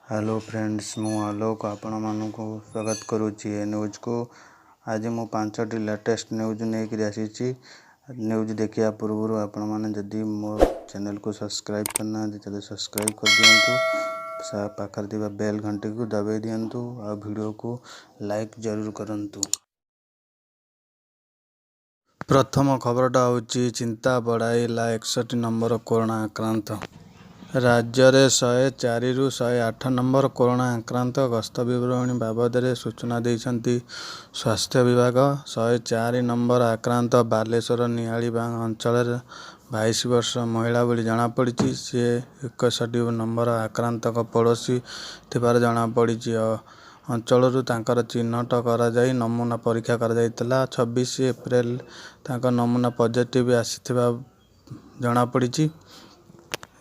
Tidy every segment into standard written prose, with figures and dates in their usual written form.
Hello friends, मु आलोक आपण मानक स्वागत करुच्ची ए न्यूज को। आज मु 5टी लेटेस्ट न्यूज नहीं आसी। न्यूज देखा पूर्व आपण मैंने जदि मो चैनल को सब्सक्राइब करना तो सब्सक्राइब कर दिंतु, पाखर थी बेल घंटी को दबाई दिंतु आ वीडियो को लाइक जरूर करंतु। प्रथम खबरटा हूँ चिंता बढ़ाइला 61 नंबर कोरोना आक्रांत। राज्य में 104 ରୁ 108 नंबर कोरोना आक्रांत गस्त विवरणी बाबद सूचना देते स्वास्थ्य विभाग। 104 नंबर आक्रांत बालेश्वर निहालीबांग अंचल 22 वर्ष महिला बोली जमापड़ी। सी 61 नंबर आक्रांत पड़ोशी थिबार जमापड़ी। अंचल चिन्हट कर नमूना परीक्षा कर 26 एप्रिल नमूना पॉजिटिव आसी जमापड़ी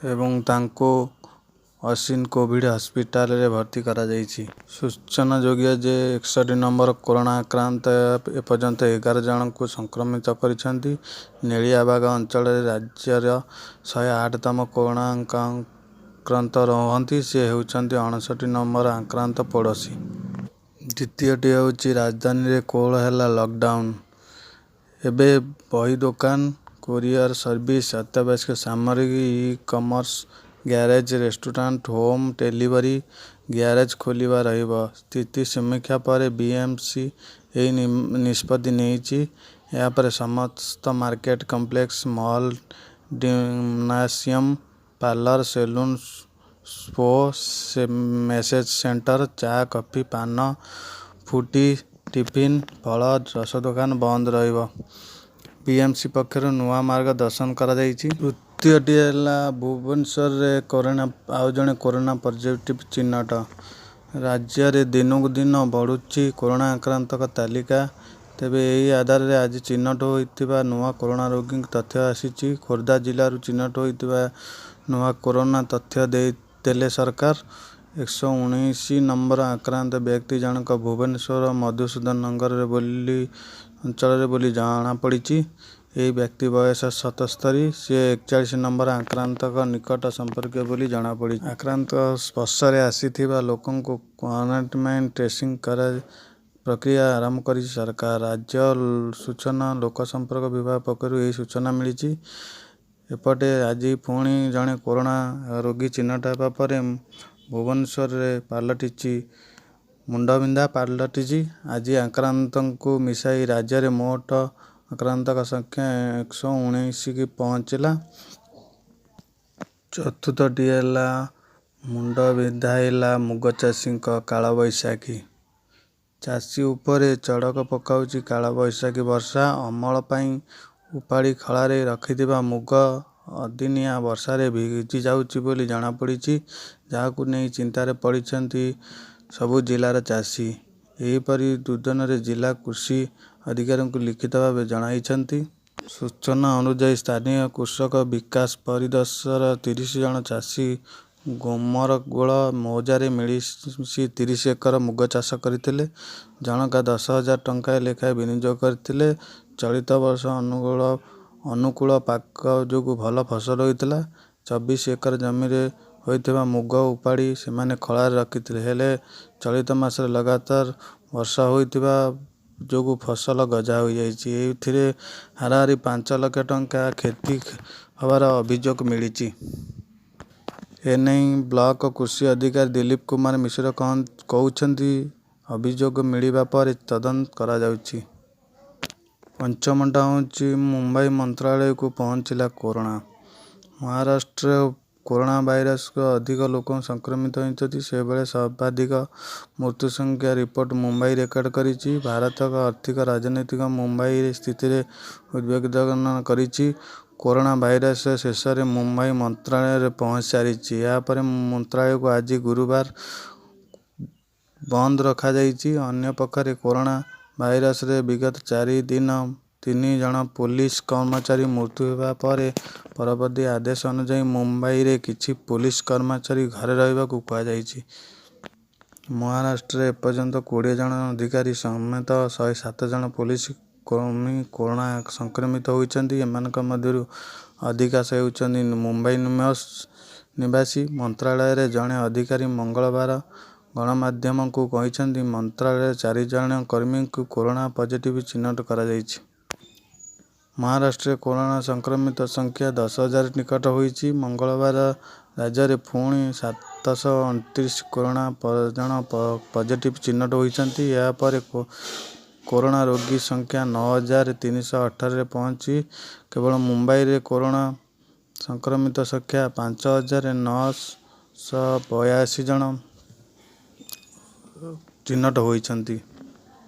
एवं तांको असिन कोविड हॉस्पिटल रे भर्ती करा जायछि। सूचना योग्य जे 61 नंबर कोरोना आक्रांत एपर्यंत 11 जन को संक्रमित करिसेंती। नेलियाबाग अंचल राज्यर 108तम कोरोना आक्रांत रहंती। से होउछंती 59 नंबर आक्रांत पड़ोशी। द्वितीयटी होउछि राजधानी रे कोल हैला लॉकडाउन। एबे बही दुकान, कोरियर सर्विस, अत्यावश्यक सामग्री, e commerce, garage, restaurant, home delivery garage खोलिबा रहिबो। स्थिति समीक्षा पर बीएमसी एही निष्पत्ति नेइछि। या पर समस्त market complex, mall, gymnasium, parlour, salon, spa, massage centre, चा कॉफी, पान, फुटी, टिफिन, फल, रस दुकान बंद रहिबो। बीएमसी पक्षर नुआ मार्ग दर्शन करा जायछि। तृतीयटी है भुवनेश्वर रे कोरोना आउ जने कोरोना पॉजिटिव चिन्हट। राज्य रे दिनकु दिन बढ़ुछि कोरोना आक्रांत तालिका। तेबे यही आधार रे आज चिन्हट होइतिबा नुआ कोरोना रोगी तथ्य आसीछि। खोर्धा जिल्ला चिन्हट होइतिबा नुआ कोरोना तथ्य देले सरकार। 119 नंबर आक्रांत व्यक्ति जनक भुवनेश्वर मधुसूदन नगर बोली अंचल बोली जाना पड़ी। यही व्यक्ति बयस 77। सी 41 नंबर आक्रांत निकट संपर्क बोली जना पड़ी। आक्रांत स्पर्श रे आसीथिबा लोकन को क्वारंटाइन ट्रेसिंग कर प्रक्रिया आरंभ करी सरकार। राज्य सूचना लोक संपर्क विभाग पक्षरु यही सूचना मिली। एपटे आज पुणी जड़े कोरोना रोगी चिन्हट होगा पर भुवनेश्वर रे पलटिची मुंडबिंधा पलटिची। आज आक्रांत को मिसाई राज्य रे मोट आक्रांत संख्या 119 की पहुंचला। चतुर्थटी है मुंड विधाइला मुग चाषी काल बैशाखी। चाषी उपरे चड़क पकाउची काल बैशाखी वर्षा। अमल पाई उपाड़ी खलारे रखिथिबा मुग अदिनिया वर्षारे भिजी जाउची बोली जना पड़ीची। जाहाकु नहीं चिंतारे पड़िछंती सबु जिलार चाषी। एहीपरि दुर्दन रे जिला कृषि अधिकारी को लिखित भाव जणाइछंती। सूचना अनुसार स्थानीय कृषक विकास परिदर्शर 30 जन चाषी गोमरगोल मौजारे मिली 30 एकर मुग चाष करथिले। जनका 10,000 टंका लेखाएं विनियोग करथिले। चलित वर्ष अनुकूल पाक जोगु भल फसल होइतिला। 24 एकर जमी रे होइथिबा मुग उपाड़ी सेमाने खलार रखिथिले। हेले चलित मास लगातार वर्षा होइथिबा जोगु फसल गजा हो जाइछि। एथिरे हाराहारी 5 लाख टंका क्षति हबार अभियोग मिली। एनई ब्लॉक कृषि अधिकारी दिलीप कुमार मिश्र कहउछंती अभियोग मिलिबा पर तदंत करा जाउछि। पंचमटा होछि मुंबई मंत्रालय को पहुंचला कोरोना। महाराष्ट्र कोरोना वायरस को अधिक लोक संक्रमित होती से बेले सर्वाधिक मृत्यु संख्या रिपोर्ट मुंबई रेकर्ड करिछि। भारत का आर्थिक राजनीतिक मुंबई स्थिति उद्वेगजनक करिछि। कोरोना वायरस शेष में मुंबई मंत्रालय पहुंच सारी। यापर मंत्रालय को आज गुरुवार बंद रखा जाइछि। अन्य पक्षरे कोरोना वायरस रे विगत 4 दिन 3 जन पुलिस कर्मचारी मृत्यु होगा पर परवर्ती आदेश अनुसार मुंबई रे किछि पुलिस कर्मचारी घरे रहिबाकु कुहाଯାଇଛି। महाराष्ट्र एपर्यंत 20 जन अधिकारी समेत 107 जन पुलिस कर्मी कोरोना संक्रमित होइछन्ति। एमानक मध्यरु अधिकांश हेउछन्ति मुंबई ନିବାସୀ। ମନ୍ତ୍ରାଳୟରେ ଜଣେ ଅଧିକାରୀ ମଙ୍ଗଳବାର ଗଣମାଧ୍ୟମକୁ କହିଛନ୍ତି, ମନ୍ତ୍ରାଳୟରେ 4 ଜଣ କର୍ମୀଙ୍କୁ କରୋନା ପଜିଟିଭ ଚିହ୍ନଟ କରାଯାଇଛି। ମହାରାଷ୍ଟ୍ରରେ କରୋନା ସଂକ୍ରମିତ ସଂଖ୍ୟା 10,000 ନିକଟ ହୋଇଛି। ମଙ୍ଗଳବାର ରାଜ୍ୟରେ ପୁଣି 729 କରୋନା ଜଣ ପଜିଟିଭ ଚିହ୍ନଟ ହୋଇଛନ୍ତି। ଏହାପରେ କରୋନା ରୋଗୀ ସଂଖ୍ୟା 9,318ରେ ପହଞ୍ଚି କେବଳ ମୁମ୍ବାଇରେ କରୋନା ସଂକ୍ରମିତ ସଂଖ୍ୟା 5,982 ଜଣ ଚିହ୍ନଟ ହୋଇଛନ୍ତି।